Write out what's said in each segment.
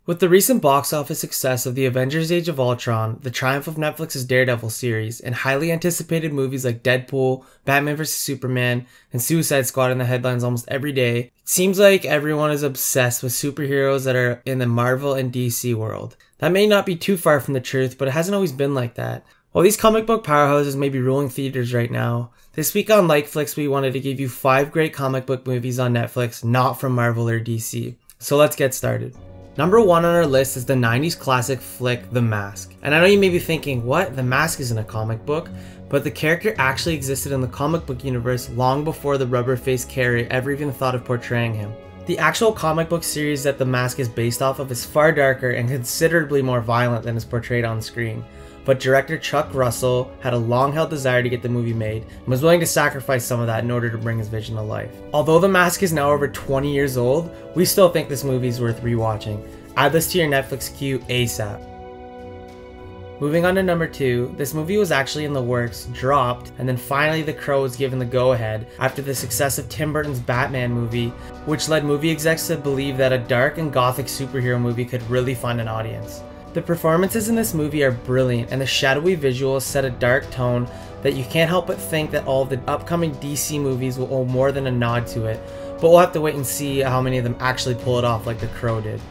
With the recent box office success of the Avengers Age of Ultron, the triumph of Netflix's Daredevil series, and highly anticipated movies like Deadpool, Batman vs Superman, and Suicide Squad in the headlines almost every day, it seems like everyone is obsessed with superheroes that are in the Marvel and DC world. That may not be too far from the truth, but it hasn't always been like that. While these comic book powerhouses may be ruling theaters right now, this week on LikeFlix we wanted to give you 5 great comic book movies on Netflix not from Marvel or DC. So let's get started. Number 1 on our list is the 90s classic flick The Mask. And I know you may be thinking, what? The Mask isn't a comic book? But the character actually existed in the comic book universe long before the rubber-faced Carrie ever even thought of portraying him. The actual comic book series that The Mask is based off of is far darker and considerably more violent than is portrayed on screen. But director Chuck Russell had a long-held desire to get the movie made and was willing to sacrifice some of that in order to bring his vision to life. Although The Mask is now over 20 years old, we still think this movie is worth rewatching. Add this to your Netflix queue ASAP. Moving on to number 2, this movie was actually in the works, dropped, and then finally The Crow was given the go-ahead after the success of Tim Burton's Batman movie, which led movie execs to believe that a dark and gothic superhero movie could really find an audience. The performances in this movie are brilliant, and the shadowy visuals set a dark tone that you can't help but think that all of the upcoming DC movies will owe more than a nod to it, but we'll have to wait and see how many of them actually pull it off like The Crow did.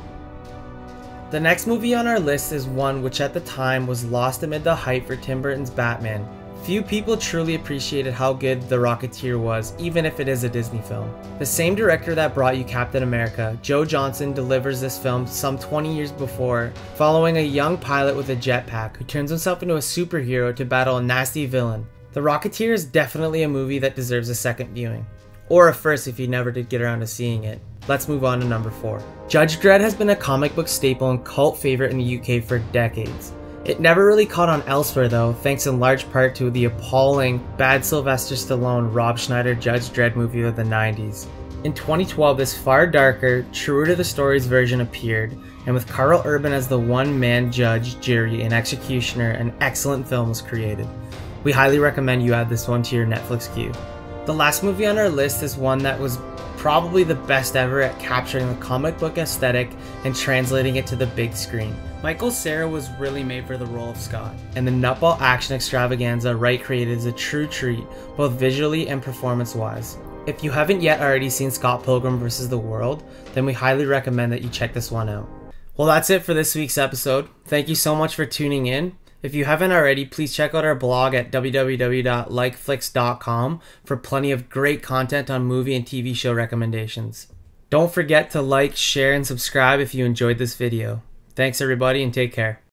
The next movie on our list is one which at the time was lost amid the hype for Tim Burton's Batman. Few people truly appreciated how good The Rocketeer was, even if it is a Disney film. The same director that brought you Captain America, Joe Johnston, delivers this film some 20 years before, following a young pilot with a jetpack who turns himself into a superhero to battle a nasty villain. The Rocketeer is definitely a movie that deserves a second viewing. Or a first if you never did get around to seeing it. Let's move on to number 4. Judge Dredd has been a comic book staple and cult favorite in the UK for decades. It never really caught on elsewhere though, thanks in large part to the appalling, bad Sylvester Stallone, Rob Schneider Judge Dredd movie of the 90s. In 2012, this far darker, truer to the story's version appeared, and with Carl Urban as the one-man judge, jury, and executioner, an excellent film was created. We highly recommend you add this one to your Netflix queue. The last movie on our list is one that was probably the best ever at capturing the comic book aesthetic and translating it to the big screen. Michael Cera was really made for the role of Scott, and the nutball action extravaganza Wright created is a true treat, both visually and performance-wise. If you haven't yet already seen Scott Pilgrim vs. the World, then we highly recommend that you check this one out. Well, that's it for this week's episode. Thank you so much for tuning in. If you haven't already, please check out our blog at www.likeflix.com for plenty of great content on movie and TV show recommendations. Don't forget to like, share, and subscribe if you enjoyed this video. Thanks everybody and take care.